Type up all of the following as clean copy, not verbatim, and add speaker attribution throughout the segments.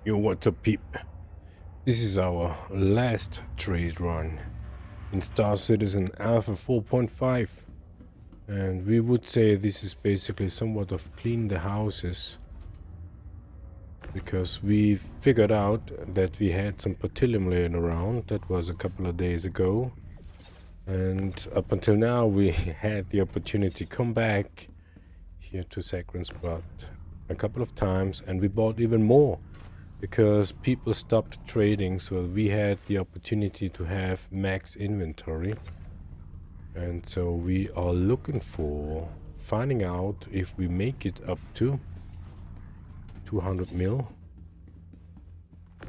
Speaker 1: Yo, what's up, peep? This is our last trade run in Star Citizen Alpha 4.5, and we would say this is basically somewhat of clean the houses, because we figured out that we had some Pertilium laying around. That was a couple of days ago, and up until now we had the opportunity to come back here to Sacred Spot a couple of times, and we bought even more because people stopped trading, so we had the opportunity to have max inventory. And so we are looking for finding out if we make it up to 200 mil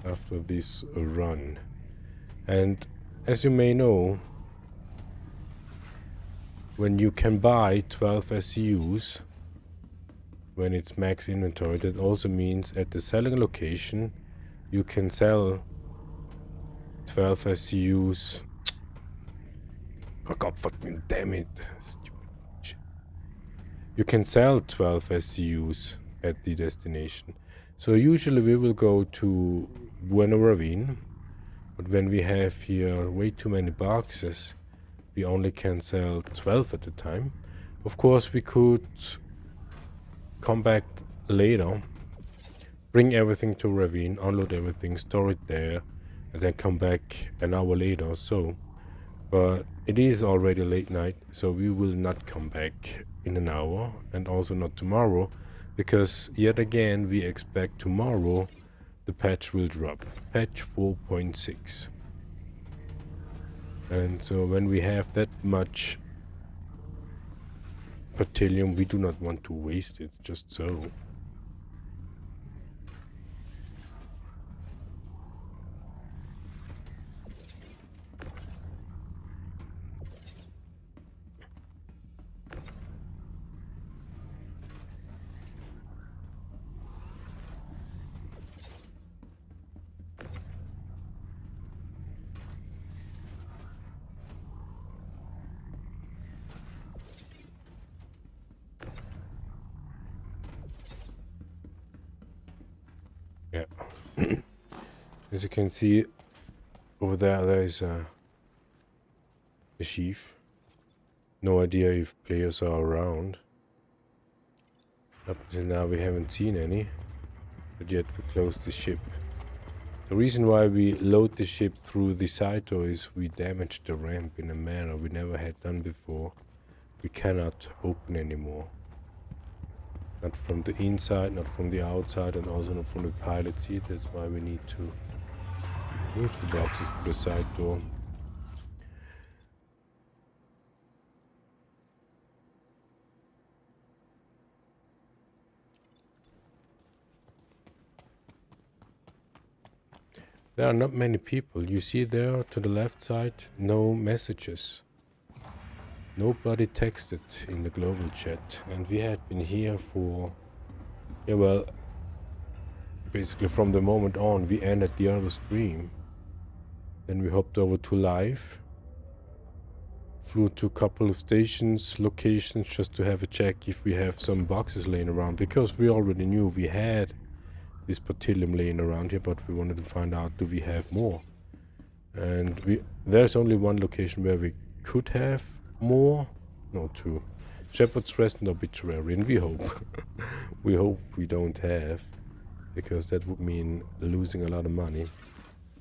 Speaker 1: after this run. And as you may know, when you can buy 12 SCUs when it's max inventory, that also means at the selling location you can sell 12 SCUs. Oh god fucking damn it, stupid shit. You can sell 12 SCUs at the destination. So usually we will go to Buena Ravine, but when we have here way too many boxes, we only can sell 12 at a time. Of course we could come back later, bring everything to Ravine, unload everything, store it there, and then come back an hour later or so. But it is already late night, so we will not come back in an hour, and also not tomorrow, because yet again we expect tomorrow the patch will drop, patch 4.6. And so when we have that much Pertilium, we do not want to waste it just so. Yeah. As you can see over there, there is a sheaf. No idea if players are around. Up until now we haven't seen any, but yet we closed the ship. The reason why we load the ship through the side door is we damaged the ramp in a manner we never had done before. We cannot open anymore. Not from the inside, not from the outside, and also not from the pilot seat. That's why we need to move the boxes to the side door. There are not many people. You see there to the left side, no messages. Nobody texted in the global chat, and we had been here for, yeah, well, basically from the moment on we ended the other stream. Then we hopped over to live, flew to a couple of stations, locations, just to have a check if we have some boxes laying around, because we already knew we had this Pertilium laying around here, but we wanted to find out, do we have more? And there's only one location where we could have more. No, two. Shepherd's Rest and Obituary, and we hope we don't have, because that would mean losing a lot of money.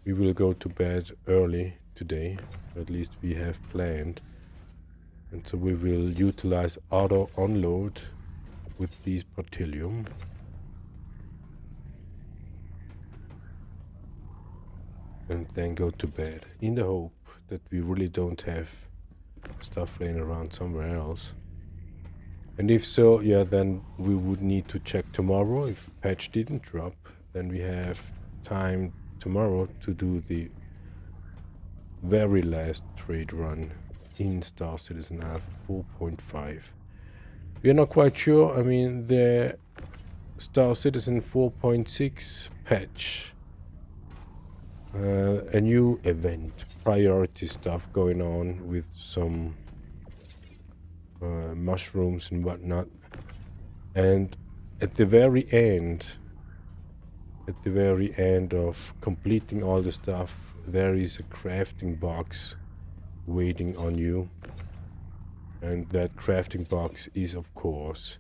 Speaker 1: We will go to bed early today, at least we have planned, and so we will utilize auto unload with these Pertilium. And then go to bed, in the hope that we really don't have stuff laying around somewhere else. And if so, yeah, then we would need to check tomorrow. If patch didn't drop, then we have time tomorrow to do the very last trade run in Star Citizen Alpha 4.5. We are not quite sure. I mean, the Star Citizen 4.6 patch, a new event, priority stuff going on with some mushrooms and whatnot, and at the very end at the very end of completing all the stuff, there is a crafting box waiting on you. And that crafting box is, of course,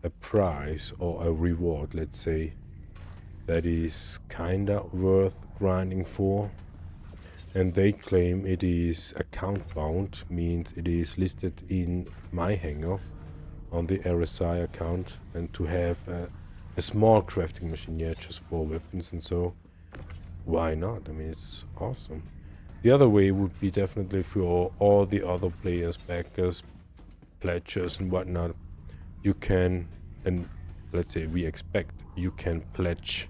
Speaker 1: a prize or a reward, let's say, that is kinda worth grinding for. And they claim it is account bound, means it is listed in my hangar on the RSI account, and to have a small crafting machine, yeah, just for weapons and so, why not? I mean, it's awesome. The other way would be definitely for all the other players, backers, pledgers and whatnot. You can, and let's say we expect, you can pledge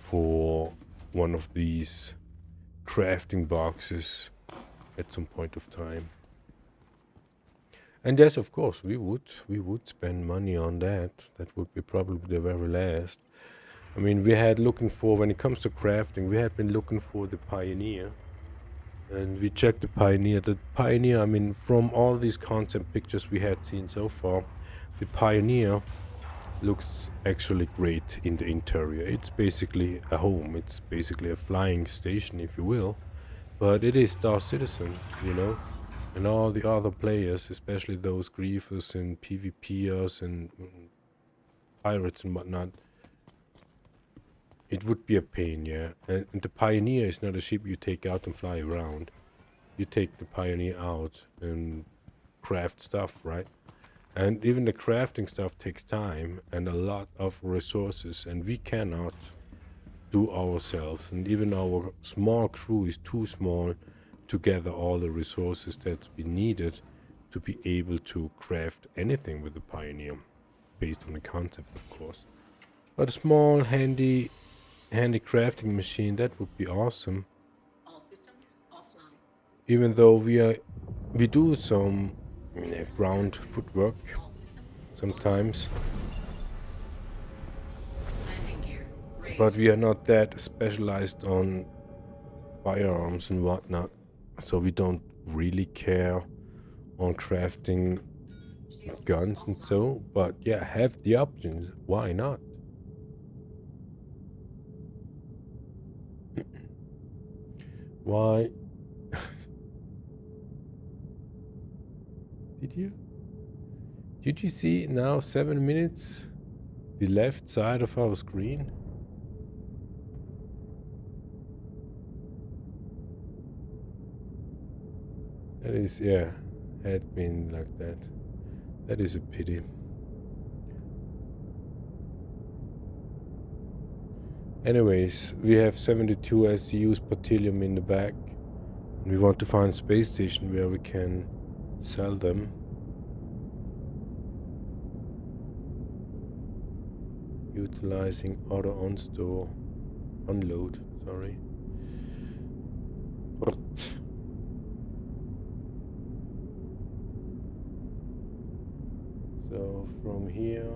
Speaker 1: for one of these crafting boxes at some point of time. And yes, of course, we would spend money on that. That would be probably the very last. I mean, we had looking for, when it comes to crafting, we had been looking for the Pioneer. And we checked the Pioneer. The Pioneer, I mean, from all these concept pictures we had seen so far, the Pioneer looks actually great in the interior. It's basically a home. It's basically a flying station, if you will. But it is Star Citizen, you know? And all the other players, especially those griefers and PvPers and pirates and whatnot, it would be a pain, yeah. And the Pioneer is not a ship you take out and fly around. You take the Pioneer out and craft stuff, right? And even the crafting stuff takes time and a lot of resources, and we cannot do ourselves. And even our small crew is too small to gather all the resources that's been needed to be able to craft anything with the Pioneer, based on the concept, of course. But a small, handy crafting machine, that would be awesome.
Speaker 2: All systems offline.
Speaker 1: Even though we do some ground footwork sometimes, but we are not that specialized on firearms and whatnot, so we don't really care on crafting guns and so. But yeah, have the options, why not? Why? Did you see now 7 minutes the left side of our screen? That is, yeah, had been like that. That is a pity. Anyways, we have 72 ASUS Platinum in the back, and we want to find a space station where we can sell them. Utilizing auto unload, sorry. So from here,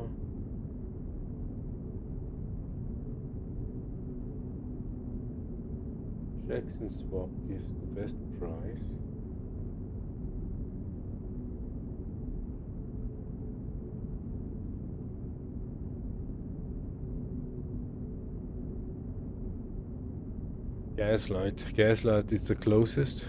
Speaker 1: Jackson Swap gives the best price. Gaslight is the closest.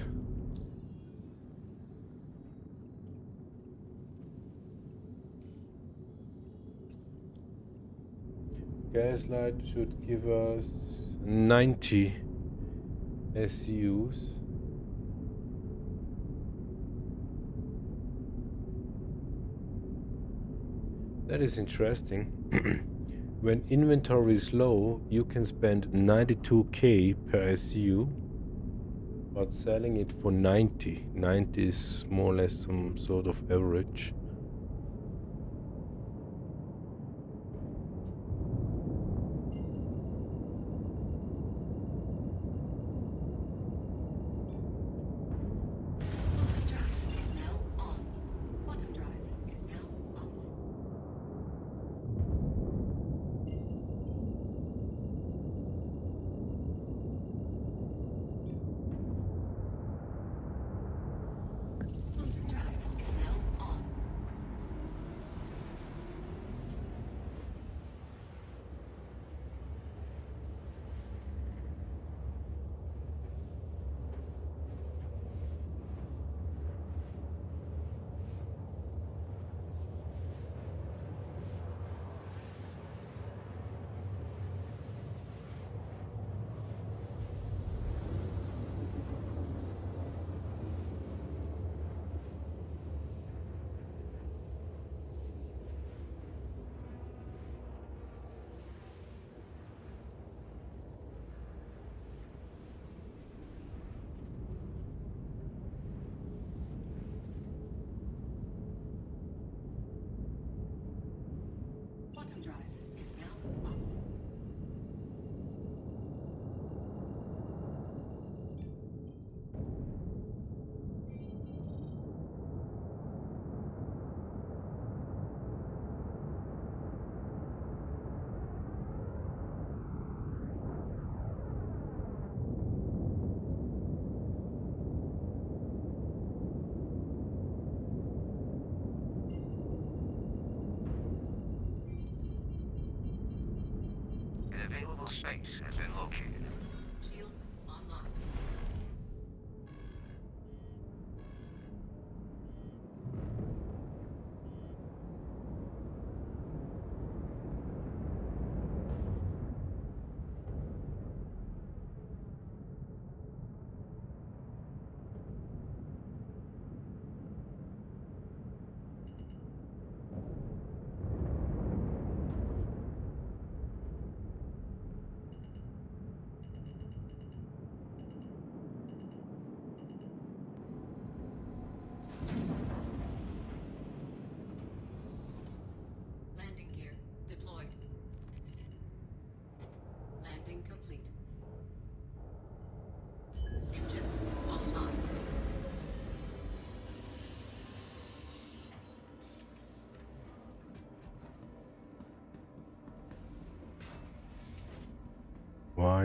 Speaker 1: Gaslight should give us 90 SUs. That is interesting. When inventory is low, you can spend 92k per SU, but selling it for 90 is more or less some sort of average.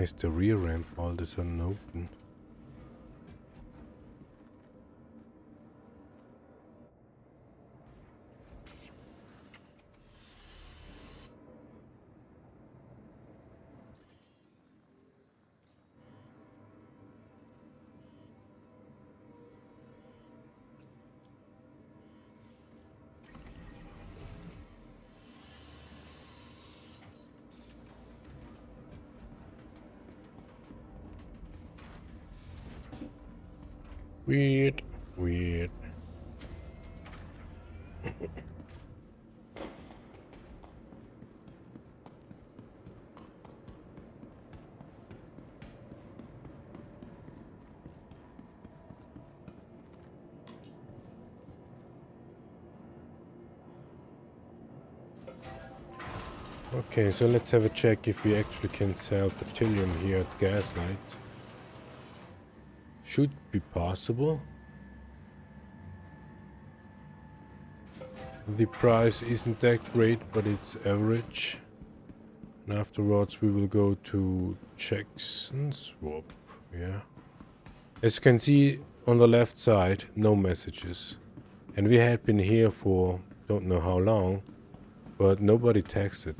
Speaker 1: Why is the rear ramp all of a sudden open? Weird, weird. Okay, so let's have a check if we actually can sell petroleum here at Gaslight. Should be possible. The price isn't that great, but it's average. And afterwards we will go to checks and swap. Yeah. As you can see on the left side, no messages. And we had been here for don't know how long, but nobody texted.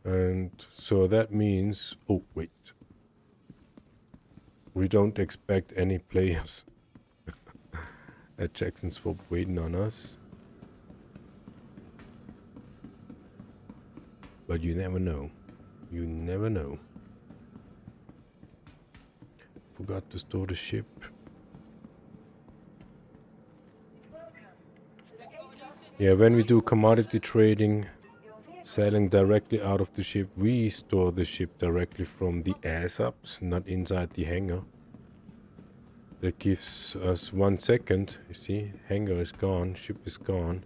Speaker 1: And so that means, oh wait, we don't expect any players at Jackson Swap waiting on us. But you never know. You never know. Forgot to store the ship. Yeah, when we do commodity trading, selling directly out of the ship, we store the ship directly from the ASUS, not inside the hangar. That gives us 1 second. You see, hangar is gone, ship is gone.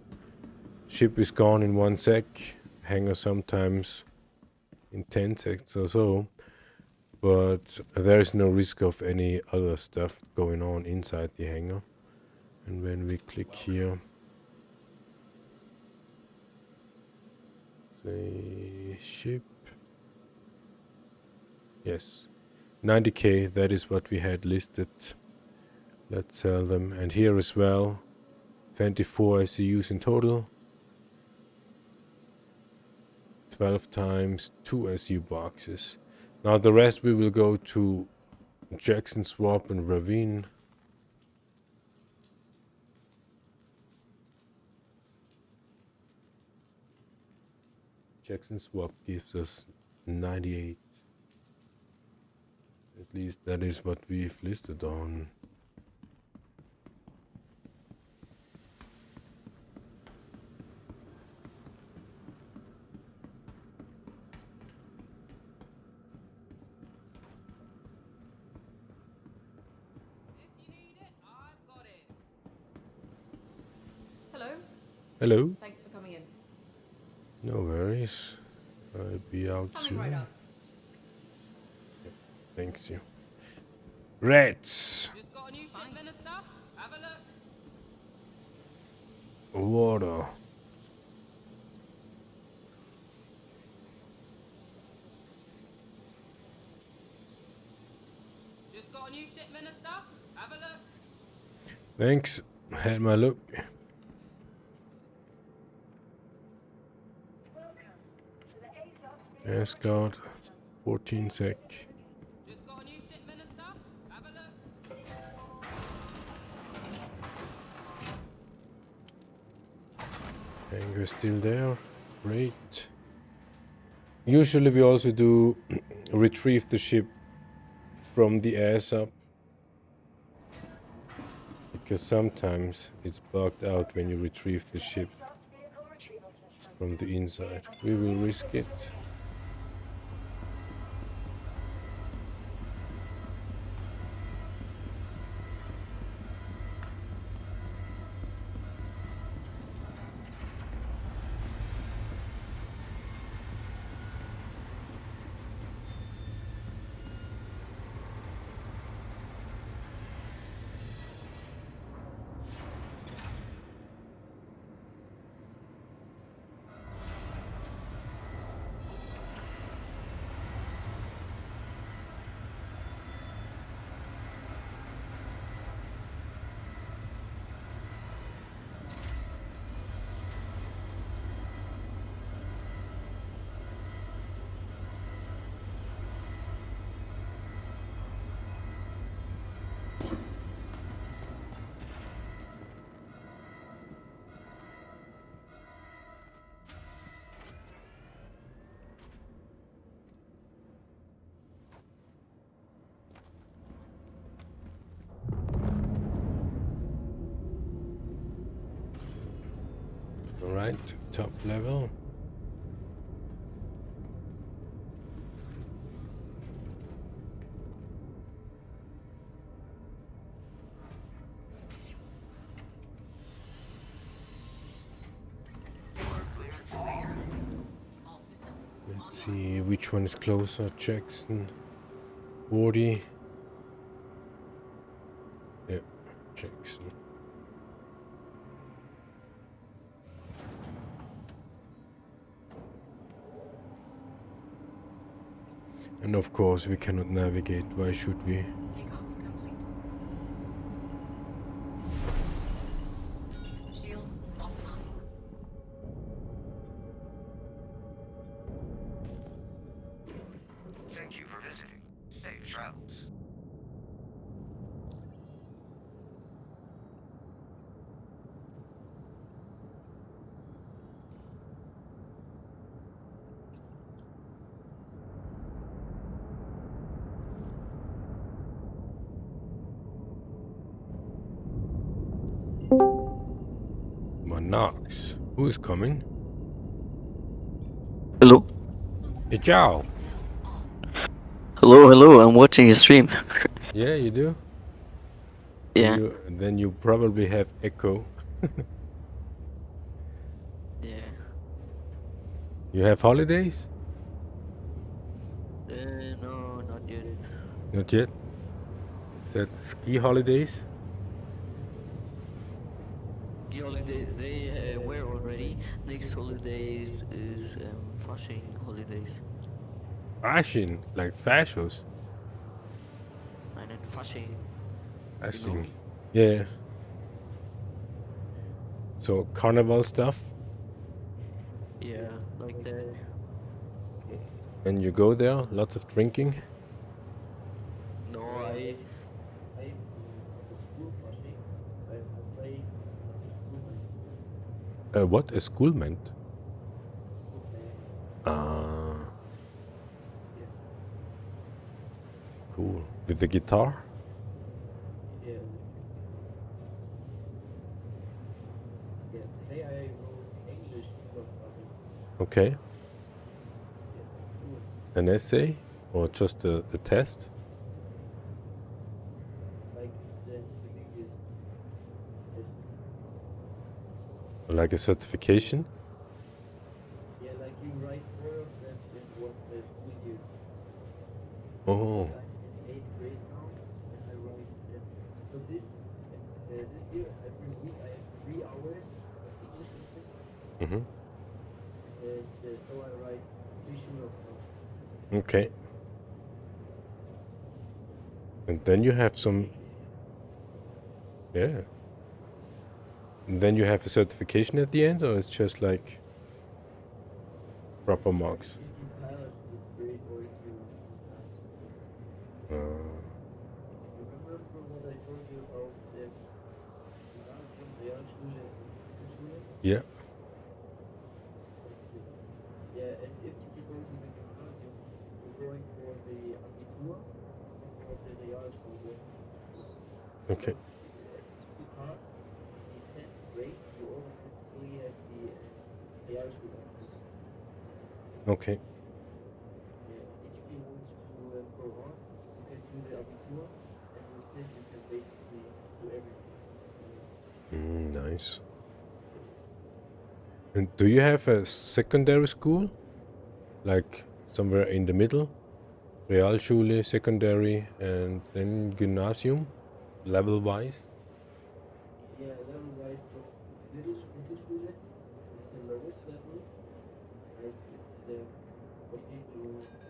Speaker 1: Ship is gone in 1 sec, hangar sometimes in 10 seconds or so. But there is no risk of any other stuff going on inside the hangar. And when we click here, say ship, yes, 90k, that is what we had listed. Let's sell them. And here as well, 24 SCUs in total. 12 times 2 SU boxes. Now the rest we will go to Jackson Swap and Ravine. Jackson Swap gives us 98. At least that is what we've listed on. Hello.
Speaker 2: Thanks for coming in.
Speaker 1: No worries. I'll be out
Speaker 2: Coming
Speaker 1: soon.
Speaker 2: right up.
Speaker 1: Yep, thanks you. Rats.
Speaker 2: Just got a new shipment of stuff. Have a look.
Speaker 1: Water.
Speaker 2: Just got a new shipment of stuff. Have a look.
Speaker 1: Thanks. Had my look. Escort. 14 sec.
Speaker 2: Just got a new shipment of stuff. Have a look.
Speaker 1: Hangar still there. Great. Usually we also do retrieve the ship from the ass up, because sometimes it's bugged out when you retrieve the ship from the inside. We will risk it. Alright, top level. Let's see which one is closer. Jackson. 40. Yeah, Jackson. And of course we cannot navigate. Why should we?
Speaker 3: Takeoff complete. Shields offline.
Speaker 4: Thank you for visiting. Safe travels.
Speaker 1: Monarchs. Who's coming?
Speaker 5: Hello.
Speaker 1: Hey, Joe.
Speaker 5: Hello, hello, I'm watching your stream.
Speaker 1: Yeah, you do?
Speaker 5: Yeah.
Speaker 1: And then you probably have echo.
Speaker 5: Yeah.
Speaker 1: You have holidays?
Speaker 5: No, not yet.
Speaker 1: Not yet? Is that ski holidays?
Speaker 5: The holidays, they were already. Next holidays is fashing holidays.
Speaker 1: Fashion, like fashions.
Speaker 5: Nein, Fasching.
Speaker 1: Fashion. Yeah. So carnival stuff.
Speaker 5: Yeah, like that.
Speaker 1: And you go there, lots of drinking.
Speaker 5: No, I
Speaker 1: What? A school meant? Ah. Cool. With the guitar? Okay. An essay? Or just a test? Like a certification? Oh. Mm-hmm. Okay. And then you have some... Yeah. And then you have a certification at the end, or it's just like proper marks? Yeah. Okay. Okay. Nice. And do you have a secondary school? Like somewhere in the middle? Realschule, secondary, and then gymnasium? Level-wise?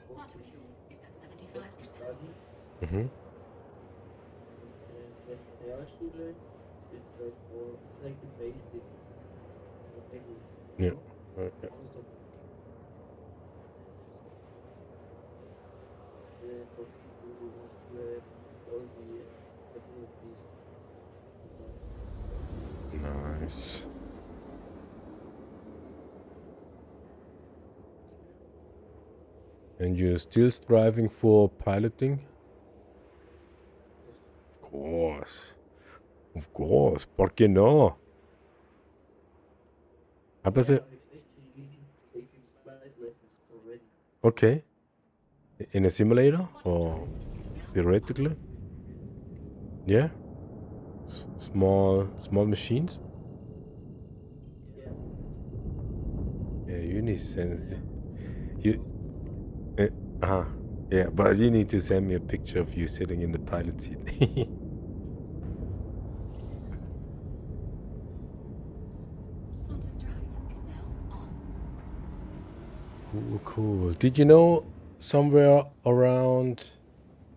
Speaker 3: Quantum fuel is at 75%.
Speaker 1: Mm-hmm. Yeah. Yeah. Nice. And you're still striving for piloting? Of course. Of course. ¿Por qué no? Hablas it?
Speaker 5: Actually taking flight lessons already.
Speaker 1: Okay. In a simulator or theoretically? Yeah. Small machines.
Speaker 5: Yeah.
Speaker 1: Yeah, you need to send it. You. Yeah, but you need to send me a picture of you sitting in the pilot seat.
Speaker 3: Quantum drive is now on.
Speaker 1: Cool. Did you know somewhere around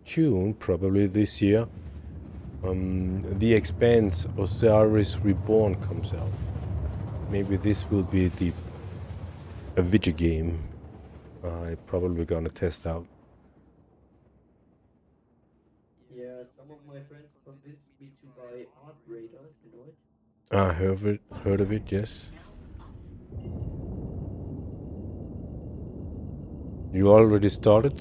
Speaker 1: June, probably this year, The Expanse Osiris Reborn comes out? Maybe this will be a video game I probably gonna test out.
Speaker 5: Yeah, some of my friends convinced me to buy art radars, you know it?
Speaker 1: I heard of it, yes.
Speaker 3: Now off.
Speaker 1: You already started?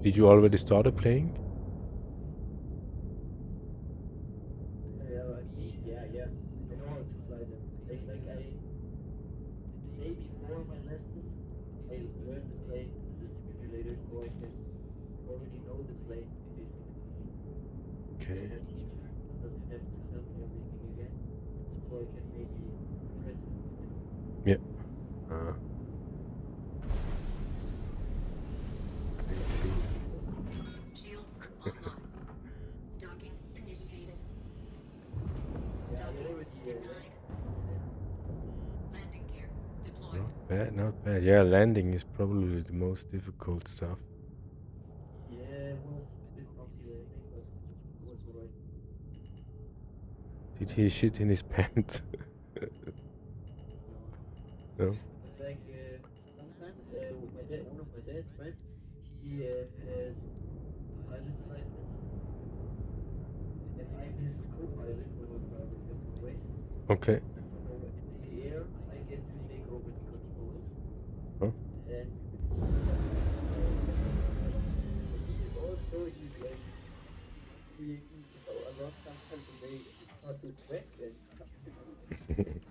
Speaker 1: Did you already started playing?
Speaker 5: Yeah. I know how to fly them. The day before my lessons, I learned the plane as a simulator so I can already know the plane, basically. So
Speaker 1: Okay.
Speaker 5: my teacher doesn't have to tell me everything again. So I can maybe press it, you know?
Speaker 1: Yeah. I see.
Speaker 3: Shields online. Docking initiated.
Speaker 5: Yeah, I
Speaker 3: Docking
Speaker 5: already
Speaker 3: denied. Landing gear deployed.
Speaker 1: Not bad. Yeah, landing is probably the most difficult stuff.
Speaker 5: Yeah, it was a bit bumpy landing, but it was alright.
Speaker 1: Did he shit in his pants?
Speaker 5: No.
Speaker 1: No?
Speaker 5: But sometimes one of my dad's friends, he has pilot's license, and I'm his co-pilot when we're traveling different ways.
Speaker 1: Okay.
Speaker 5: So in the air, I get to take over the controls,
Speaker 1: Huh?
Speaker 5: and he is also he's a lot sometimes when they start to sweat and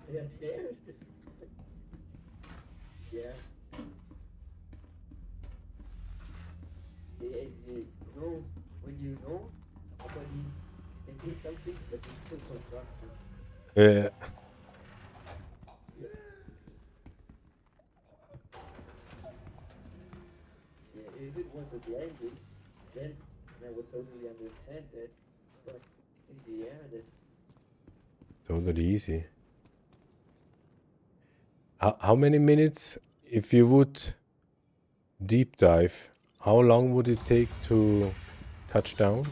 Speaker 5: they are scared. Yeah. You know, when you know somebody can do something, but you still don't trust them.
Speaker 1: Yeah.
Speaker 5: Yeah, if it was at landing, then I would totally understand that. But in the air, that's
Speaker 1: Totally easy. How many minutes, if you would deep dive, how long would it take to touch down?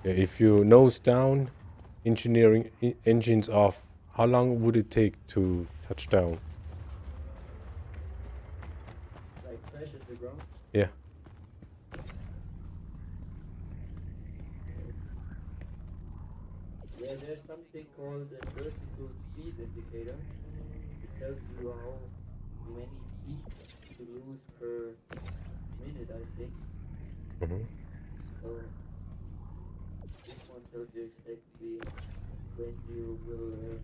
Speaker 1: Yeah, if you nose down, engineering engines off, how long would it take to touch down?
Speaker 5: like crash at the ground.
Speaker 1: Yeah.
Speaker 5: Yeah, there's something called a vertical speed indicator. It tells you how many feet you lose per minute, I think.
Speaker 1: Mhm.
Speaker 5: So this one tells you exactly when you will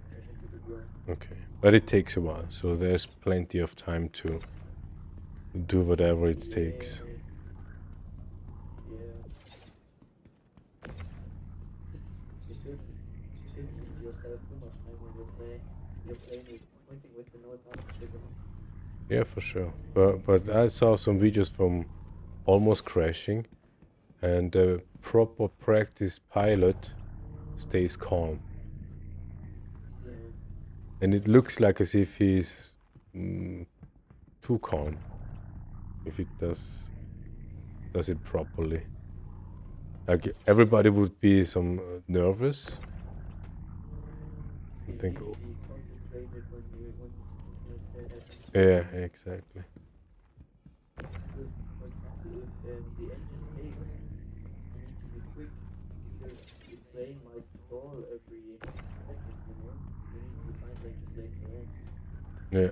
Speaker 5: crash into the ground.
Speaker 1: Okay. But it takes a while, so there's plenty of time to do whatever it takes.
Speaker 5: Yeah. You shouldn't give yourself too much time when you're playing. Your plane is pointing with the nose up to the ground.
Speaker 1: Yeah, for sure. But I saw some videos from almost crashing, and a proper practice pilot stays calm.
Speaker 5: Yeah.
Speaker 1: And it looks like as if he's too calm if it does it properly. Like everybody would be some nervous. I
Speaker 5: You
Speaker 1: think.
Speaker 5: need to be concentrated when something like that happens.
Speaker 1: Yeah, exactly.
Speaker 5: Because, for example, if the engine takes, you need to be quick because the plane might stall every second, you know? You need to find like a place to land
Speaker 1: Yeah.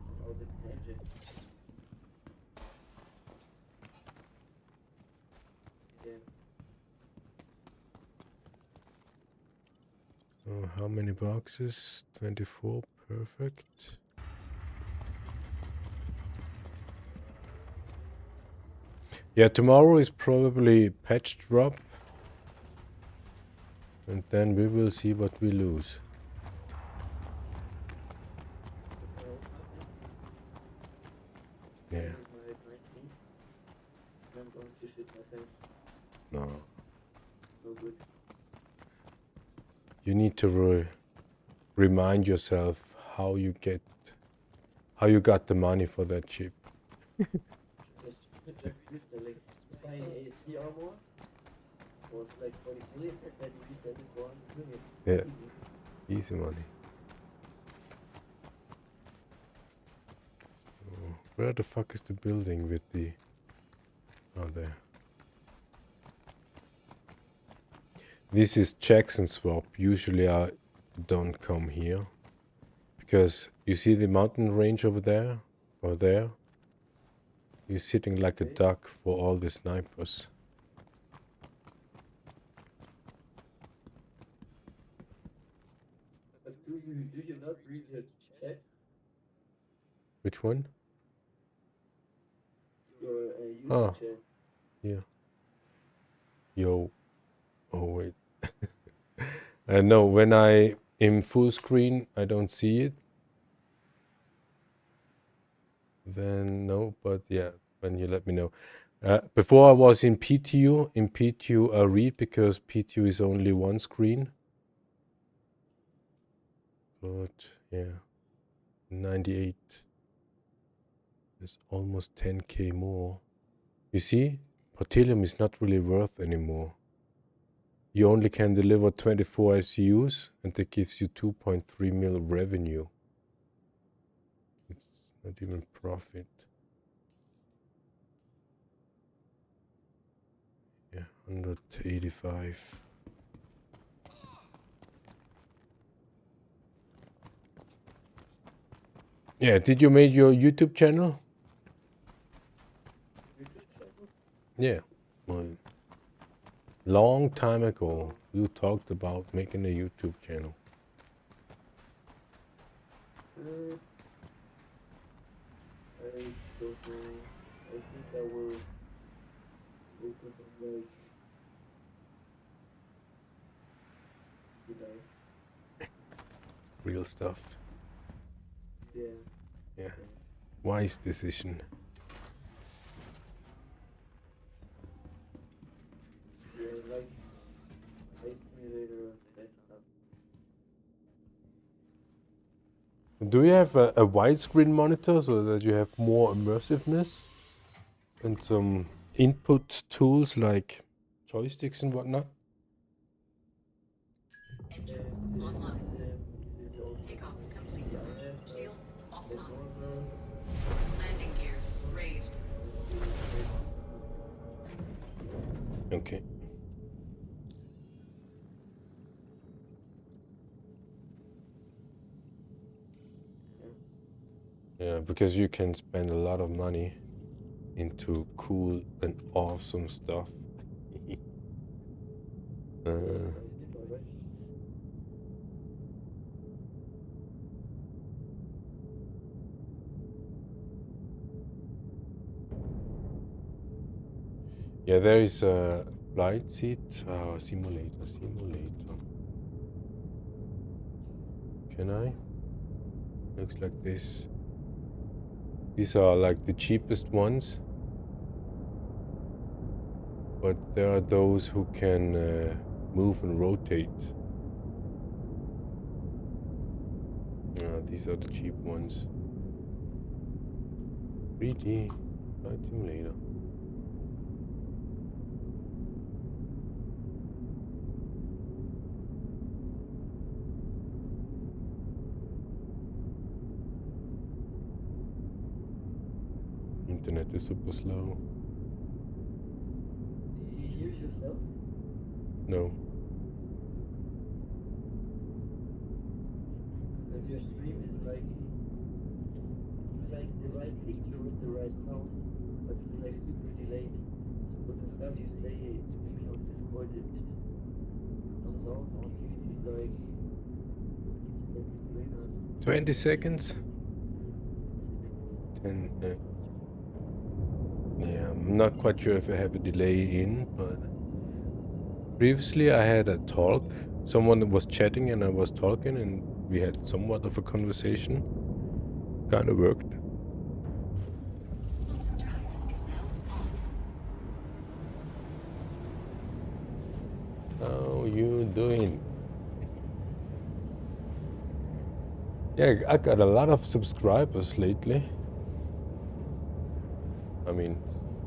Speaker 5: without an engine. Yeah.
Speaker 1: How many boxes? 24, perfect. Yeah, tomorrow is probably patch drop. And then we will see what we lose. Yeah.
Speaker 5: I'm going to shit my pants.
Speaker 1: No.
Speaker 5: No good.
Speaker 1: You need to remind yourself how you got the money for that chip.
Speaker 5: Just like buying ASD armor was like 40 million and then resell it for 100 million.
Speaker 1: Yeah. Easy money. Oh, where the fuck is the building with the... Oh, there. This is Jackson swap. Usually I don't come here. Because you see the mountain range over there? Or there? You're sitting like a duck for all the snipers.
Speaker 5: But do you not read your chat?
Speaker 1: Which one?
Speaker 5: Your
Speaker 1: Ah.
Speaker 5: YouTube chat?
Speaker 1: Yeah. Yo. Oh, wait. No, when I in full screen, I don't see it. Then no, but yeah, when you let me know. Before I was in PTU. In PTU I read because PTU is only one screen. But yeah, 98. It's almost 10k more. You see, Portilium is not really worth anymore. You only can deliver 24 ASUS and that gives you 2.3 mil revenue. It's not even profit. Yeah, 185. Yeah, did you make your YouTube channel? Yeah, well, long time ago you talked about making a YouTube channel.
Speaker 5: I don't know. I think I will focus on like
Speaker 1: Real stuff.
Speaker 5: Yeah.
Speaker 1: Yeah. Wise decision.
Speaker 5: Yeah, like ice simulator and stuff.
Speaker 1: Do you have a widescreen monitor so that you have more immersiveness and some input tools like joysticks and whatnot?
Speaker 3: Engines online. Takeoff complete. Shields offline. Landing gear raised.
Speaker 1: Okay. Yeah, because you can spend a lot of money into cool and awesome stuff. Yeah, there is a flight seat simulator. Can I? Looks like this. These are like the cheapest ones, but there are those who can move and rotate. These are the cheap ones. 3D flight simulator. Internet is super slow.
Speaker 5: Do you hear yourself?
Speaker 1: No.
Speaker 5: Because your stream is like the right picture with the right sound, but it's like super delayed. So the stuff you say to me on Discord, it comes out on YouTube like
Speaker 1: 20 seconds. 10. Yeah, I'm not quite sure if I have a delay in, but previously I had a talk. Someone was chatting and I was talking, and we had somewhat of a conversation. Kind of worked.
Speaker 3: Quantum drive is now on.
Speaker 1: How you doing? Yeah, I got a lot of subscribers lately. I mean,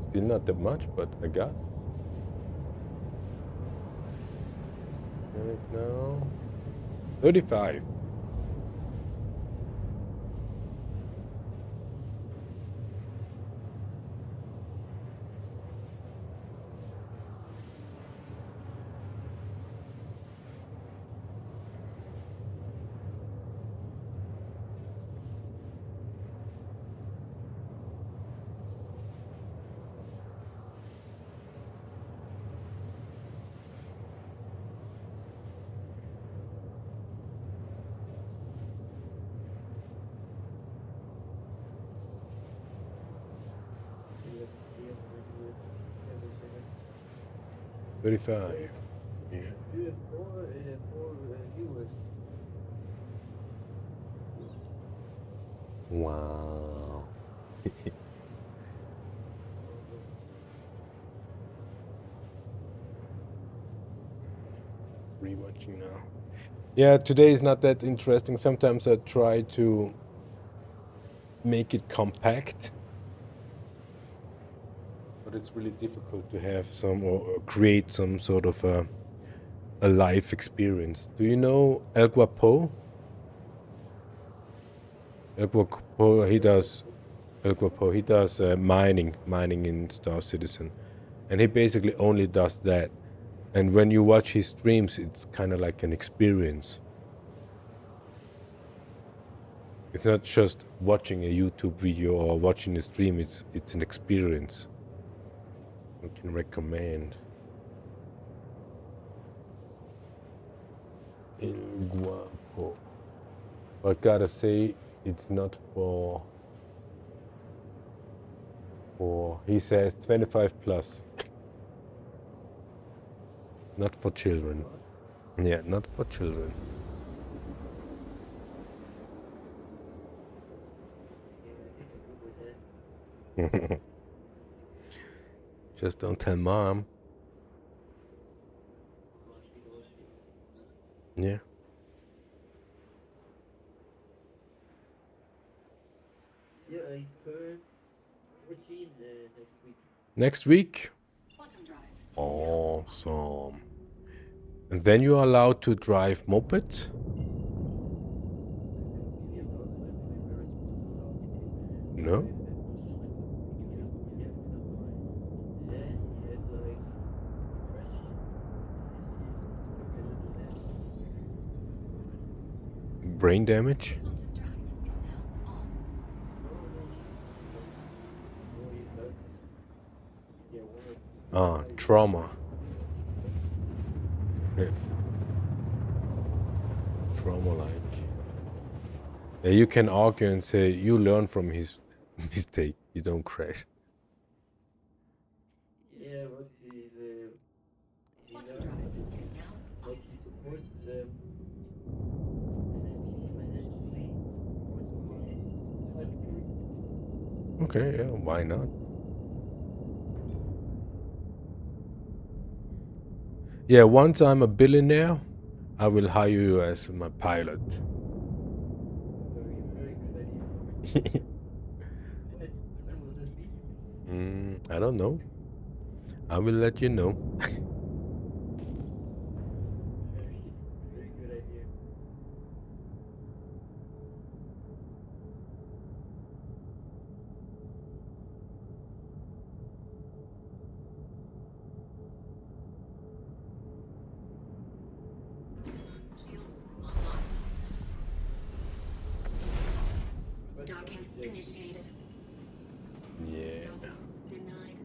Speaker 1: still not that much, but I got. Right now, 35.
Speaker 5: Yes, we have already
Speaker 1: 35. Yeah.
Speaker 5: You have four viewers.
Speaker 1: Wow. Rewatching now. Yeah, today is not that interesting. Sometimes I try to make it compact, but it's really difficult to have some or create some sort of a live experience. Do you know El Guapo? El Guapo, he does mining in Star Citizen, and he basically only does that. And when you watch his streams, it's kind of like an experience. It's not just watching a YouTube video or watching a stream. It's an experience. I can recommend. El Guapo. But gotta say, it's not for. He says 25 plus. Not for children. Yeah, not for children.
Speaker 5: Yeah, I think I'm good with that.
Speaker 1: Just don't tell mom. Yeah.
Speaker 5: Yeah, I turn 14 next week.
Speaker 1: Next week?
Speaker 3: Quantum drive is now
Speaker 1: Awesome. And then you are allowed to drive mopeds?
Speaker 5: Maybe I'm not. My parents won't allow me to
Speaker 1: No?
Speaker 5: drive them. Yeah, because my dad, he had like crash disease,
Speaker 1: Brain damage?
Speaker 3: quantum drive is now on.
Speaker 5: No, he felt, yeah, one of
Speaker 1: Ah,
Speaker 5: my
Speaker 1: trauma. Yeah. Trauma-like. Yeah, you can argue and say you learn from his mistake. You don't crash.
Speaker 5: yeah, but he
Speaker 3: Quantum
Speaker 5: learned, but
Speaker 3: drive
Speaker 5: it's
Speaker 3: is now on.
Speaker 5: like he's supposed financially supports my childcare.
Speaker 1: Okay, yeah, why not? Yeah, once I'm a billionaire, I will hire you as my pilot.
Speaker 5: Very good idea. When will this be?
Speaker 1: I don't know. I will let you know.
Speaker 5: Very good idea.
Speaker 3: Shields online.
Speaker 5: But
Speaker 3: Docking initiated.
Speaker 1: Yeah.
Speaker 3: Docking denied.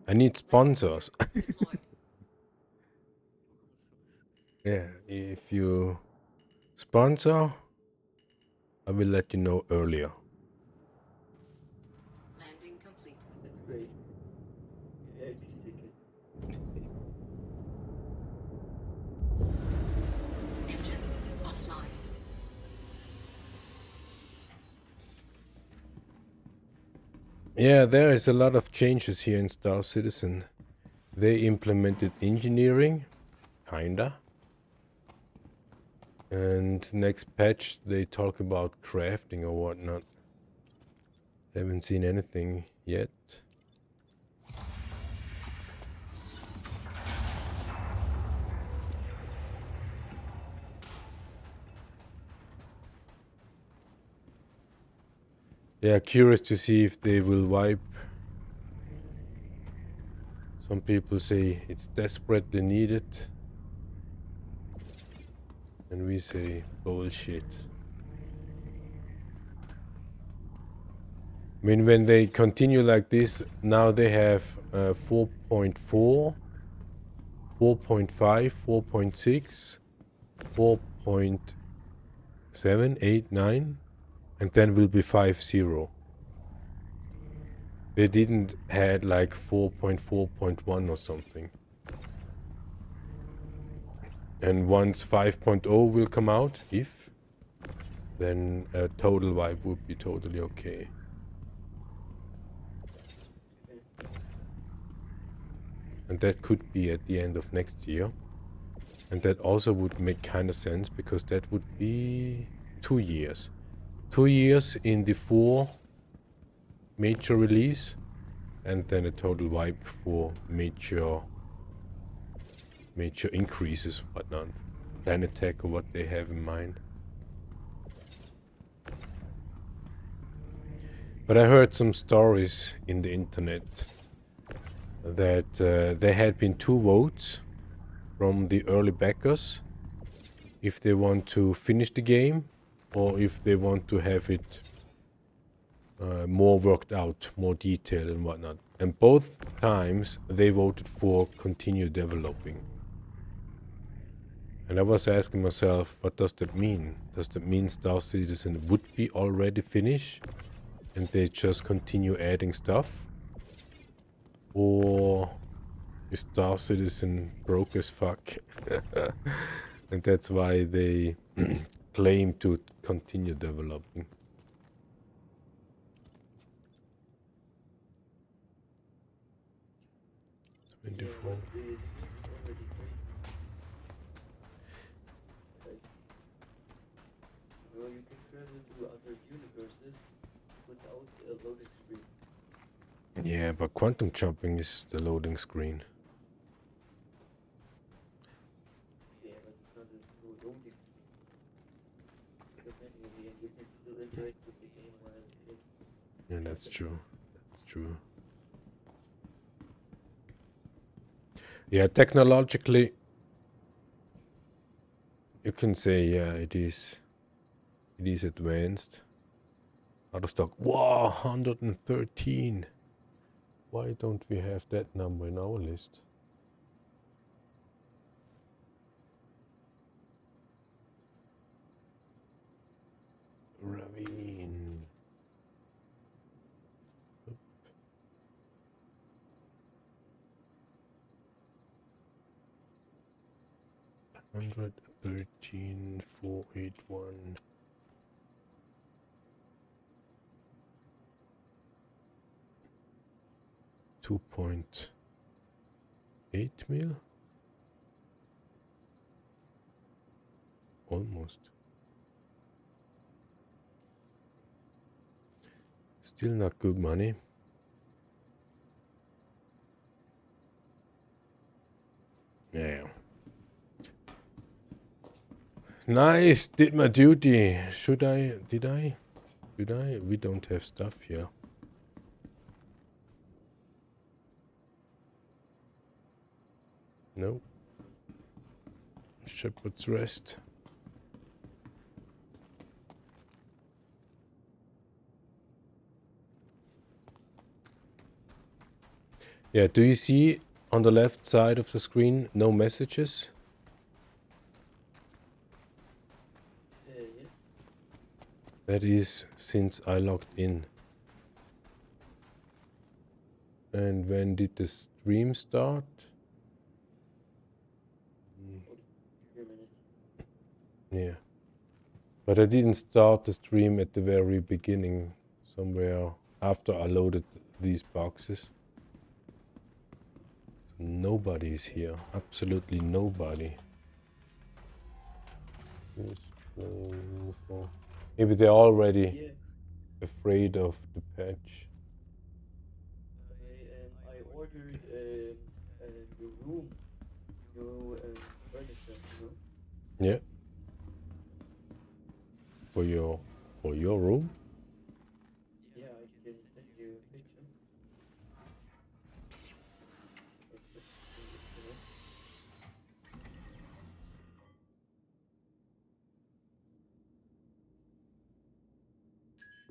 Speaker 1: I need sponsors.
Speaker 3: Deployed.
Speaker 1: Yeah, if you Sponsor, I will let you know earlier.
Speaker 3: Landing complete.
Speaker 5: That's great. VIP ticket.
Speaker 3: Engines offline.
Speaker 1: Yeah, there is a lot of changes here in Star Citizen. They implemented engineering, kinda. And next patch they talk about crafting or whatnot. Haven't seen anything yet. Yeah, curious to see if they will wipe. Some people say it's desperately needed. And we say bullshit. I mean, when they continue like this, now they have 4.4, 4.5, 4.6, 4.7, 8, 9, and then will be 5.0. They didn't had like 4.4.1 or something. And once 5.0 will come out, then a total wipe would be totally okay. And that could be at the end of next year. And that also would make kind of sense because that would be 2 years. 2 years in the 4 major release and then a total wipe for major increases, whatnot. Planet Tech or what they have in mind. But I heard some stories in the internet that there had been 2 votes from the early backers if they want to finish the game or if they want to have it more worked out, more detailed and whatnot. And both times they voted for continue developing. And I was asking myself, what does that mean? Does that mean Star Citizen would be already finished and they just continue adding stuff? Or is Star Citizen broke as fuck? And that's why they claim to continue developing.
Speaker 5: Yeah, but the news is already crazy. Like, well, you can travel to other universes without a loading screen.
Speaker 1: Yeah, but quantum jumping is the loading screen.
Speaker 5: Yeah, but it's not a no loading screen. Because anyway, and you can still interact with the game while it.
Speaker 1: Yeah, that's true. That's true. Yeah, technologically, you can say, yeah, it is advanced. Out of stock. Wow, 113. Why don't we have that number in our list? Ravine. 113,481. $2.8 mil? Almost. Still not good money. Yeah. Nice, did my duty. Should I? Did I? We don't have stuff here. No. Shepherd's Rest. Yeah, do you see on the left side of the screen no messages? That is since I logged in. And when did the stream start?
Speaker 5: 3 minutes.
Speaker 1: Yeah. But I didn't start the stream at the very beginning, somewhere after I loaded these boxes. So nobody is here. Absolutely nobody. Who's playing for? Maybe they're already
Speaker 5: Yeah,
Speaker 1: afraid of the patch.
Speaker 5: I ordered new room, new furniture, you know?
Speaker 1: Yeah. For your room?
Speaker 5: Yeah, I can send you a picture. It's just, you know?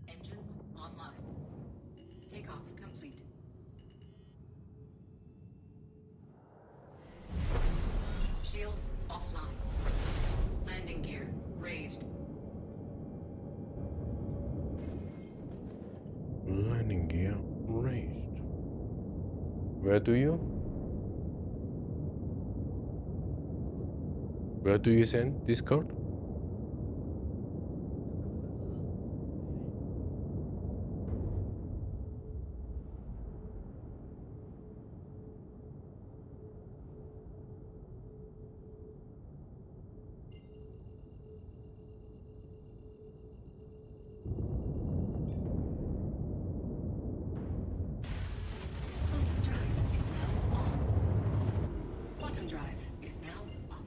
Speaker 3: Engines online. Takeoff complete. Shields offline. Landing gear raised.
Speaker 1: Landing gear raised. Where do you send this code?
Speaker 3: Quantum drive is now on. Quantum drive is now off.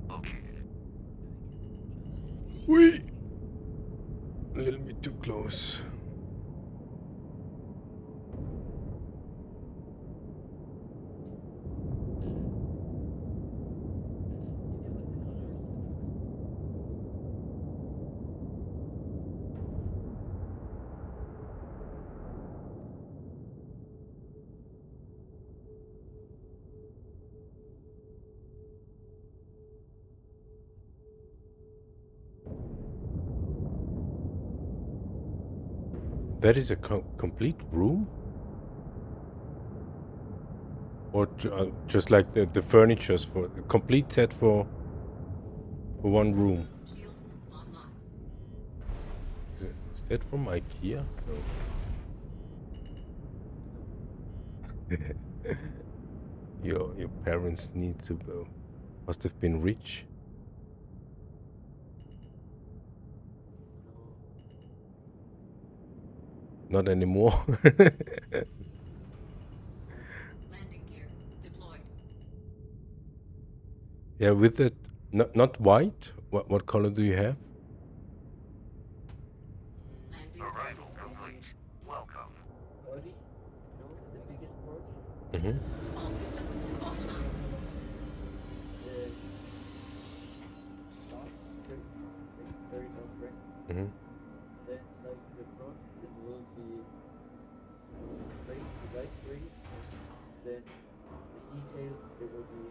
Speaker 4: Located.
Speaker 1: Wee! A little bit too close. That is a complete room? Or just like the furnitures for a complete set for one room?
Speaker 3: Shields online.
Speaker 1: Is that from IKEA? No. Your parents need to must have been rich. Not anymore.
Speaker 3: Landing gear deployed.
Speaker 1: Yeah, with it, not white. What color do you have?
Speaker 3: Landing
Speaker 4: Arrival complete. Welcome.
Speaker 5: Tardy, you know, the biggest part.
Speaker 1: Mm-hmm.
Speaker 3: all systems offline.
Speaker 5: Start, right? Like very top, right?
Speaker 1: Mm-hmm.
Speaker 5: Then like the front, it will be gray, light gray, and then the details, it will be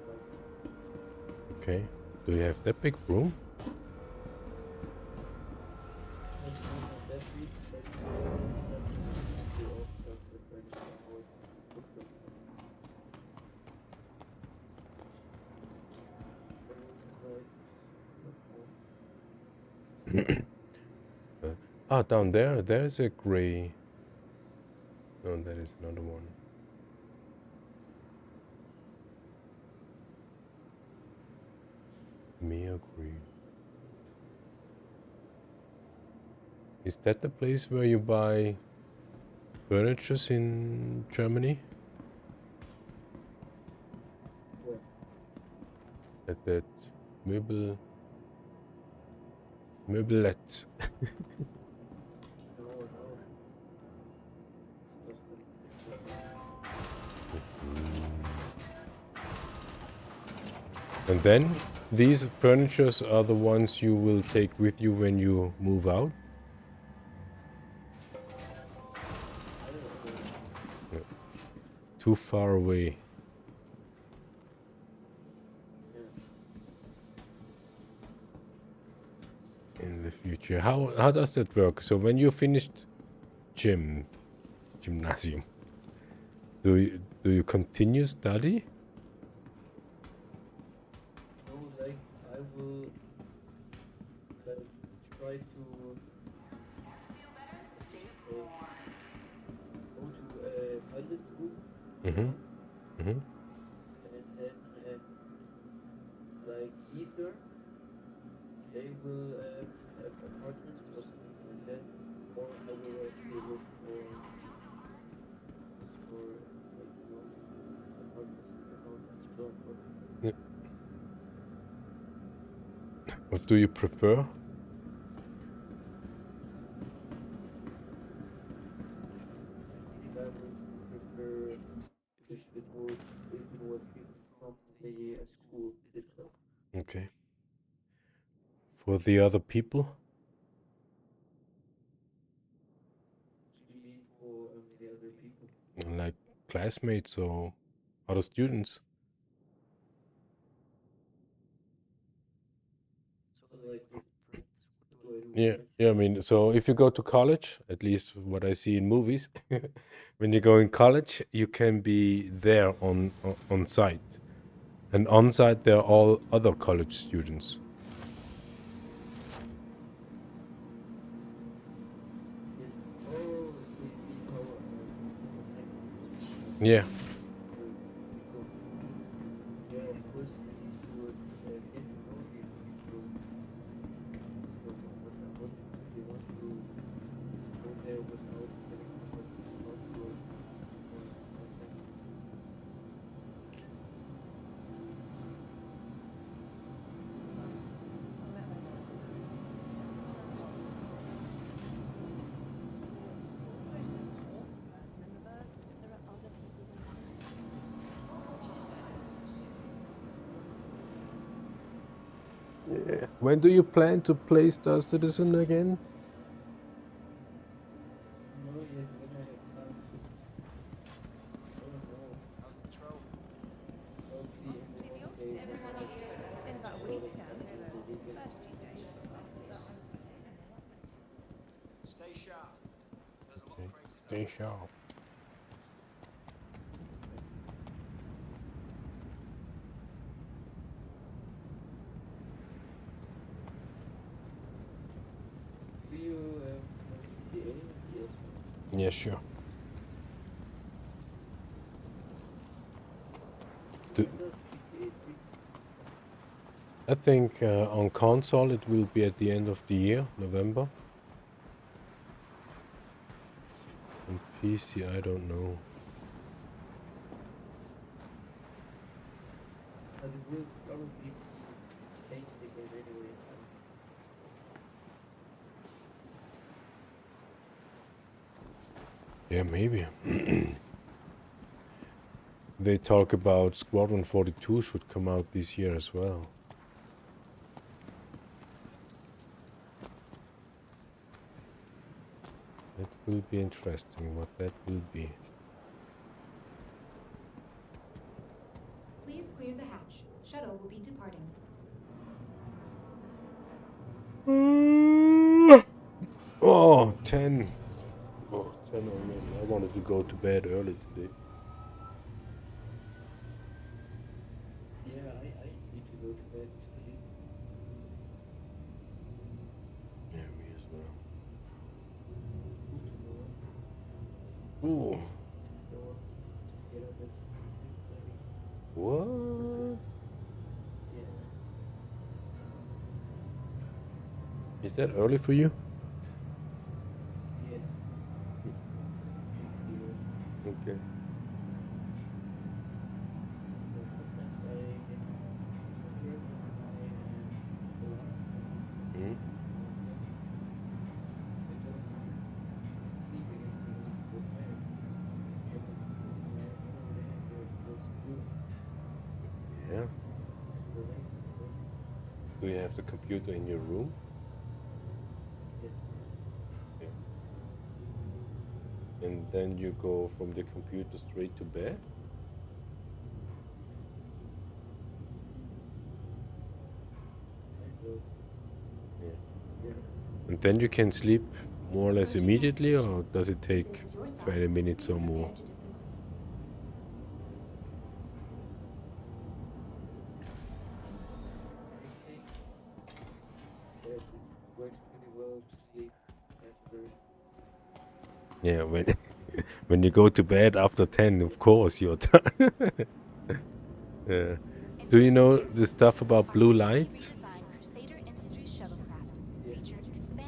Speaker 5: white.
Speaker 1: Okay. Do you have that big room?
Speaker 5: Not that big, but that's the all stuff, the furniture, all looks like that. There's like
Speaker 1: Down there, there's a gray. No, that is another one. Mere green. Is that the place where you buy furnitures in Germany?
Speaker 5: where?
Speaker 1: At that Möbelett.
Speaker 5: No,
Speaker 1: And then these furnitures are the ones you will take with you when you move out.
Speaker 5: I don't know.
Speaker 1: Too far away.
Speaker 5: Yeah.
Speaker 1: In the future. How does that work? So when you finished gymnasium, do you continue study?
Speaker 5: No, like I will like try to go to a pilot school, you
Speaker 1: Mm-hmm.
Speaker 5: know,
Speaker 1: Mm-hmm.
Speaker 5: and then like either they will have apartments or something like that, or I will have to look for like apartments to go for.
Speaker 1: What do you prefer?
Speaker 5: I think I would prefer if it was given from the school itself.
Speaker 1: Okay. For the other people?
Speaker 5: You mean for the other people?
Speaker 1: Like classmates or other students?
Speaker 5: So like with friends, what do I do with
Speaker 1: Yeah,
Speaker 5: friends?
Speaker 1: yeah. I mean, so if you go to college, at least what I see in movies, when you go in college, you can be there on site, and on site there are all other college students.
Speaker 5: Yes. Oh, so you mean how connected you
Speaker 1: Yeah.
Speaker 5: other people? Yeah, of course you need to get to know these people. So what if they want to go there without having somebody to talk to or something like that?
Speaker 1: Yeah. When do you plan to play Star Citizen again?
Speaker 5: No, yet when I have time. I don't know. Probably in one day when I have a lot of time during the weekend.
Speaker 1: Okay. Stay sharp.
Speaker 5: Do you know GTA and PS1?
Speaker 1: Yeah, sure. Do,
Speaker 5: When does GTA 3
Speaker 1: I think on console it will be at the end of the year, November. On PC, I don't know.
Speaker 5: But it will probably be changed again anyway.
Speaker 1: Yeah, maybe. They talk about Squadron 42 should come out this year as well. That will be interesting what that will be.
Speaker 6: Please clear the hatch. Shuttle will be departing.
Speaker 1: Oh, 10. Oh, 10 already. I wanted to go to bed early today.
Speaker 5: Yeah, I need to go to bed today.
Speaker 1: Yeah, me as
Speaker 5: School tomorrow.
Speaker 1: well. Ooh.
Speaker 5: So to get up at 6:30.
Speaker 1: What?
Speaker 5: Yeah.
Speaker 1: Is that early for you?
Speaker 5: Yes. It's pretty early.
Speaker 1: Okay.
Speaker 5: Because sometimes I get triggered when my alarm
Speaker 1: Hmm?
Speaker 5: goes off. I just sleep again because I'm so tired. Yeah, but when I really have to go to school
Speaker 1: Yeah.
Speaker 5: for the next
Speaker 1: Do you have the computer in your room?
Speaker 5: Yes.
Speaker 1: Yeah. And then you go from the computer straight to bed?
Speaker 5: Kind of.
Speaker 1: Yeah.
Speaker 5: Yeah.
Speaker 1: And then you can sleep more or less
Speaker 6: Approaching
Speaker 1: immediately,
Speaker 6: next
Speaker 1: or does it take
Speaker 6: This is your stop.
Speaker 1: 20 minutes
Speaker 6: Please
Speaker 1: or more?
Speaker 6: prepare to disembark.
Speaker 5: I think that it works pretty well to sleep after.
Speaker 1: Yeah, when when you go to bed after 10, of course you're done. Yeah. Do you know the stuff about blue light?
Speaker 6: Crusader Industries shuttlecraft
Speaker 5: Yeah.
Speaker 6: feature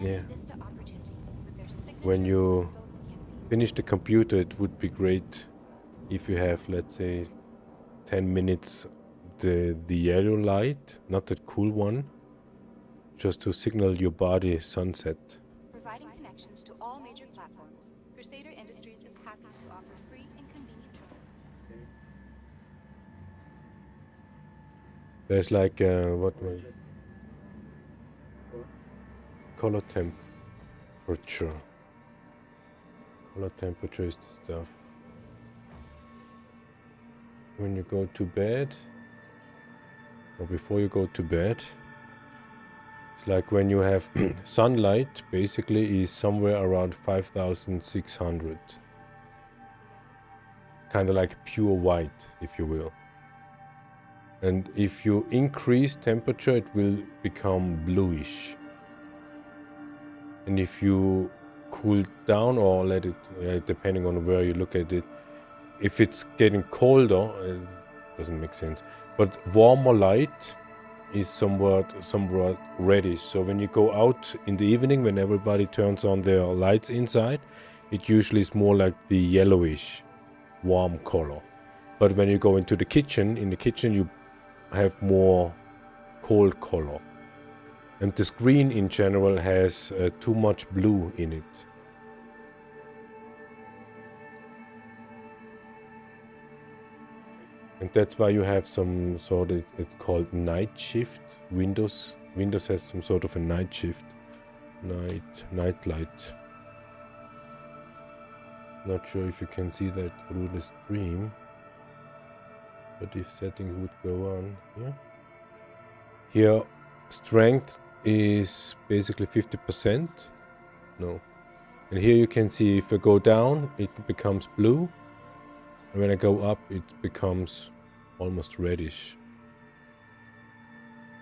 Speaker 1: Yeah.
Speaker 6: expanded vista opportunities with their signature
Speaker 1: When you
Speaker 6: crystal canopies.
Speaker 1: finish the computer, it would be great if you have, let's say, 10 minutes the yellow light, not that cool one, just to signal your body sunset.
Speaker 6: Providing connections to all major platforms, Crusader Industries is happy to offer free and convenient trouble.
Speaker 5: Okay.
Speaker 1: There's like what
Speaker 5: Or
Speaker 1: was
Speaker 5: just. Or
Speaker 1: color temperature. Color temperature is the stuff. When you go to bed, or before you go to bed, it's like when you have sunlight, basically is somewhere around 5,600. Kind of like pure white, if you will. And if you increase temperature, it will become bluish. And if you cool down or let it, depending on where you look at it, if it's getting colder, it doesn't make sense. But warmer light is somewhat reddish. So when you go out in the evening, when everybody turns on their lights inside, it usually is more like the yellowish, warm color. But when you go into the kitchen, in the kitchen you have more cold color. And the screen in general has too much blue in it. And that's why you have some sort of, it's called night shift. Windows has some sort of a night shift. Night light. Not sure if you can see that through the stream. But if settings would go on here. Here, strength is basically 50%. No. And here you can see if I go down, it becomes blue. And when I go up, it becomes almost reddish.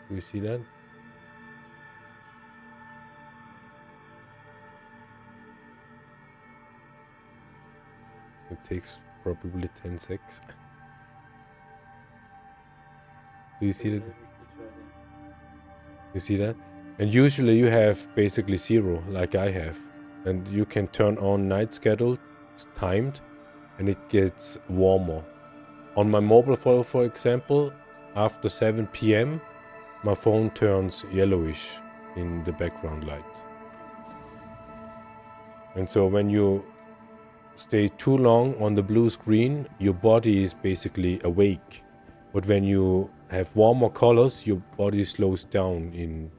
Speaker 1: Do you see that? It takes probably 10 seconds. Do you see that? You see that? And usually you have basically 0, like I have. And you can turn on night schedule, it's timed, and it gets warmer. On my mobile phone, for example, after 7 p.m., my phone turns yellowish in the background light. And so when you stay too long on the blue screen, your body is basically awake. But when you have warmer colors, your body slows down in,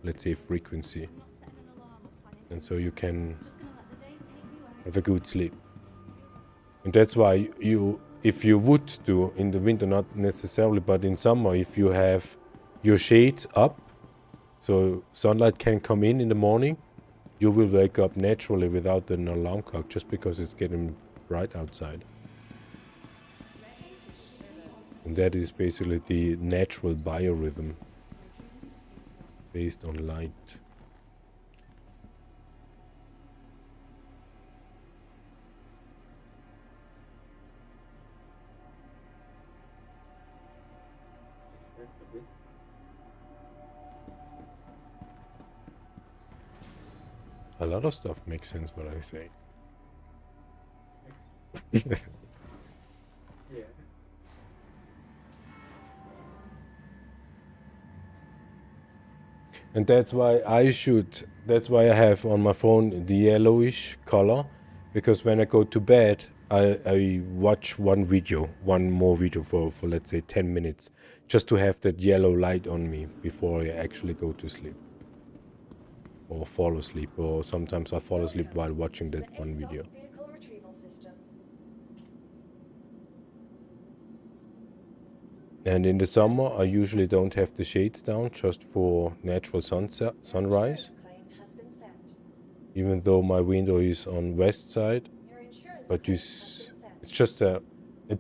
Speaker 1: let's say, frequency. And so you can have a good sleep. And that's why if you would do in the winter, not necessarily, but in summer, if you have your shades up, so sunlight can come in the morning, you will wake up naturally without an alarm clock, just because it's getting bright outside. And that is basically the natural biorhythm based on light. A lot of stuff makes sense what I say.
Speaker 5: Yeah.
Speaker 1: And that's why I have on my phone the yellowish color, because when I go to bed, I watch one more video for let's say 10 minutes, just to have that yellow light on me before I actually go to sleep or fall asleep. Or sometimes I fall asleep while watching that one video.
Speaker 7: Vehicle retrieval system.
Speaker 1: And in the summer, I usually don't have the shades down, just for natural sunrise.
Speaker 7: Claim has been sent.
Speaker 1: Even though my window is on west side,
Speaker 7: Your insurance
Speaker 1: but
Speaker 7: claim has been sent.
Speaker 1: it's just a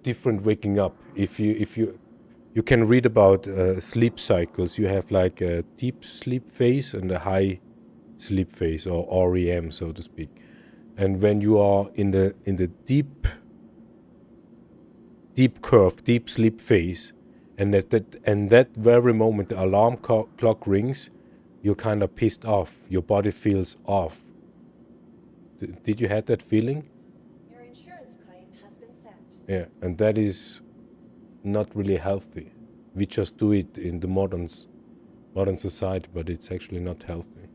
Speaker 1: different waking up. If you can read about sleep cycles, you have like a deep sleep phase and a high sleep phase, or REM, so to speak. And when you are in the deep curve, deep sleep phase, and that very moment the alarm clock rings, you're kind of pissed off. Your body feels off. Did you have that feeling?
Speaker 7: Your insurance claim has been sent.
Speaker 1: Yeah, and that is not really healthy. We just do it in the modern society, but it's actually not healthy.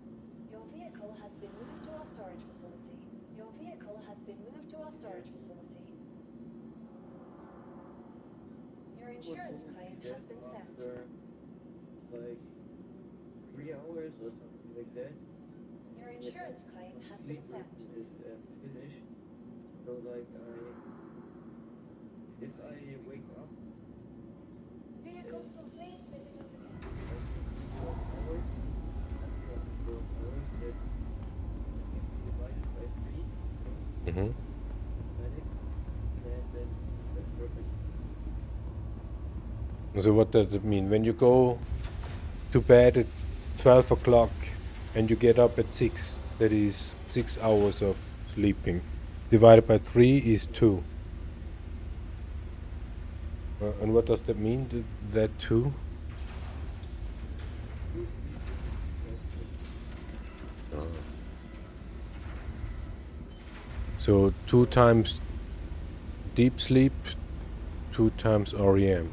Speaker 7: Your vehicle has been moved to our storage facility. Your vehicle has been moved to our storage facility. Your insurance claim has been sent.
Speaker 5: After like 3 hours or something like that.
Speaker 7: Your insurance claim has been
Speaker 5: Sleep
Speaker 7: sent.
Speaker 5: is finished. So like if I wake up
Speaker 7: Vehicle, so please visit us again.
Speaker 5: 12 hours, after 12 hours, that's divided by 3,
Speaker 1: Mm-hmm.
Speaker 5: then that's perfect.
Speaker 1: So what does it mean? When you go to bed at 12 o'clock and you get up at 6, that is 6 hours of sleeping. Divided by 3 is 2. And what does that mean, that 2? So 2 times deep sleep, 2 times REM.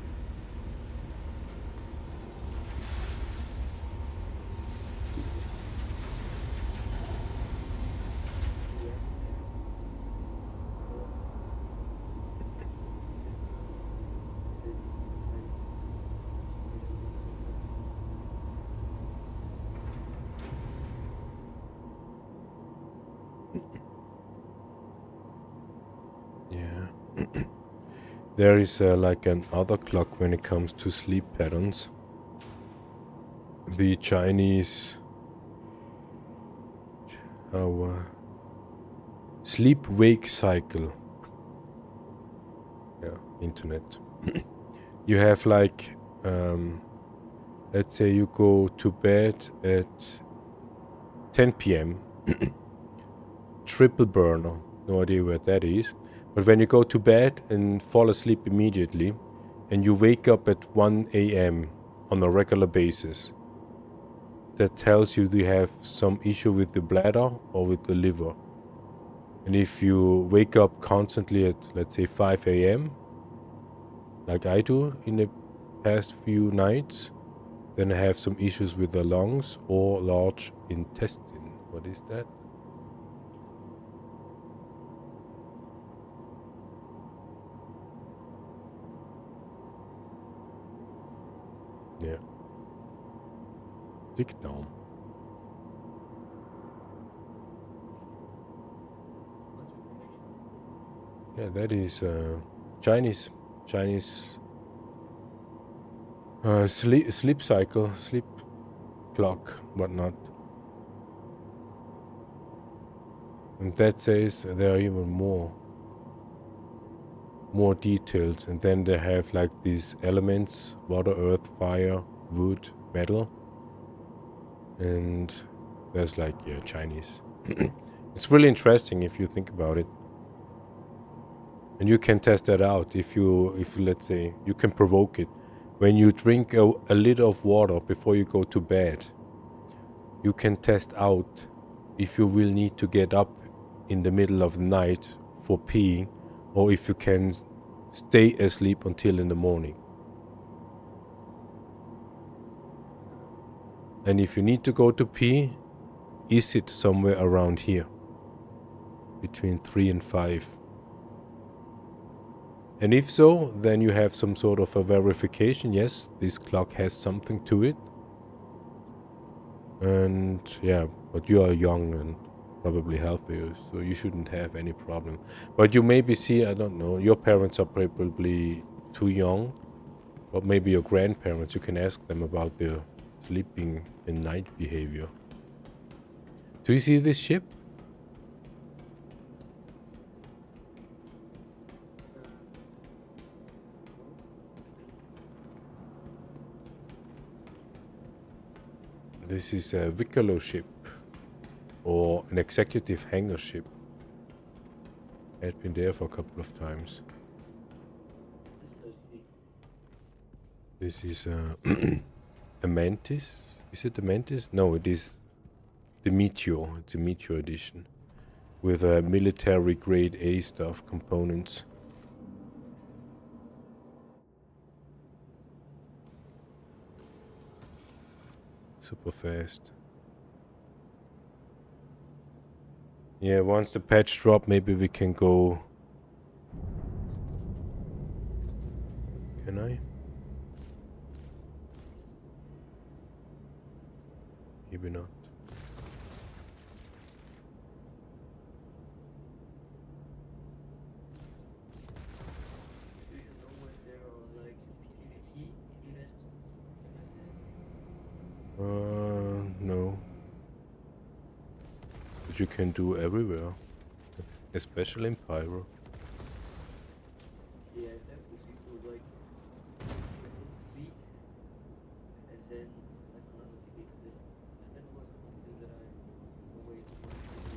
Speaker 1: Yeah. There is like another clock when it comes to sleep patterns. The Chinese sleep-wake cycle. Yeah, internet. You have like, let's say you go to bed at 10 p.m. Triple burner, no idea what that is. But when you go to bed and fall asleep immediately, and you wake up at 1 a.m. on a regular basis, that tells you have some issue with the bladder or with the liver. And if you wake up constantly at, let's say, 5 a.m., like I do in the past few nights, then I have some issues with the lungs or large intestine. What is that? Yeah. Dickdarm. Yeah, that is Chinese sleep cycle, sleep clock, whatnot. And that says there are even more details, and then they have like these elements: water, earth, fire, wood, metal, and there's like, yeah, Chinese. It's really interesting if you think about it, and you can test that out if you let's say you can provoke it. When you drink a liter of water before you go to bed, you can test out if you will need to get up in the middle of the night for peeing, or if you can stay asleep until in the morning. And if you need to go to pee, is it somewhere around here, between 3 and 5? And if so, then you have some sort of a verification. Yes, this clock has something to it. And yeah, but you are young and probably healthier, so you shouldn't have any problem. But you maybe see, I don't know, your parents are probably too young, or maybe your grandparents. You can ask them about their sleeping and night behavior. Do you see this ship? This is a Vicolo ship, or an executive hangar ship. I've been there for a couple of times. This is a Mantis. Is it the Mantis? No, it is the Meteor. It's a Meteor edition with military grade A stuff components. Super fast. Yeah, once the patch drop, maybe we can go. Can I? Maybe not.
Speaker 5: Do you know when there are like PvP events?
Speaker 1: No. But you can do everywhere, especially in Pyro.
Speaker 5: Yeah, that would be cool. Like, fleet, and then like another fleet. That was something that I always wanted to do.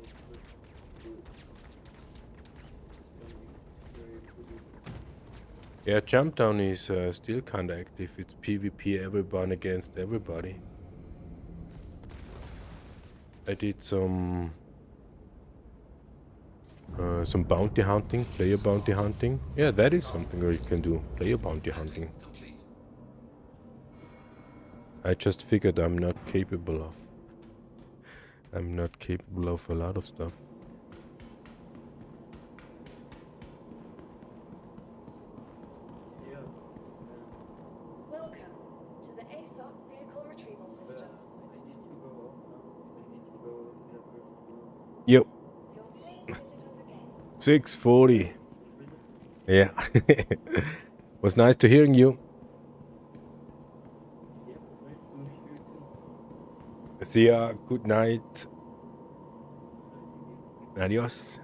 Speaker 5: Like, but do it. It's gonna be very cool.
Speaker 1: Yeah, Jump Down is still kinda active. It's PvP, everyone against everybody. I did some bounty hunting, player bounty hunting. Yeah, that is something that you can do, player bounty hunting. I just figured I'm not capable of a lot of stuff.
Speaker 5: Yeah.
Speaker 7: Welcome to the ASOP vehicle retrieval system.
Speaker 5: I need to go off now. I need to go get a first.
Speaker 1: Yep,
Speaker 7: Your please visit us again.
Speaker 1: 6:40. Yeah. Was nice to hearing you.
Speaker 5: Yep, nice to hear you too.
Speaker 1: See ya. Good night.
Speaker 5: Let's see you.
Speaker 1: Adios.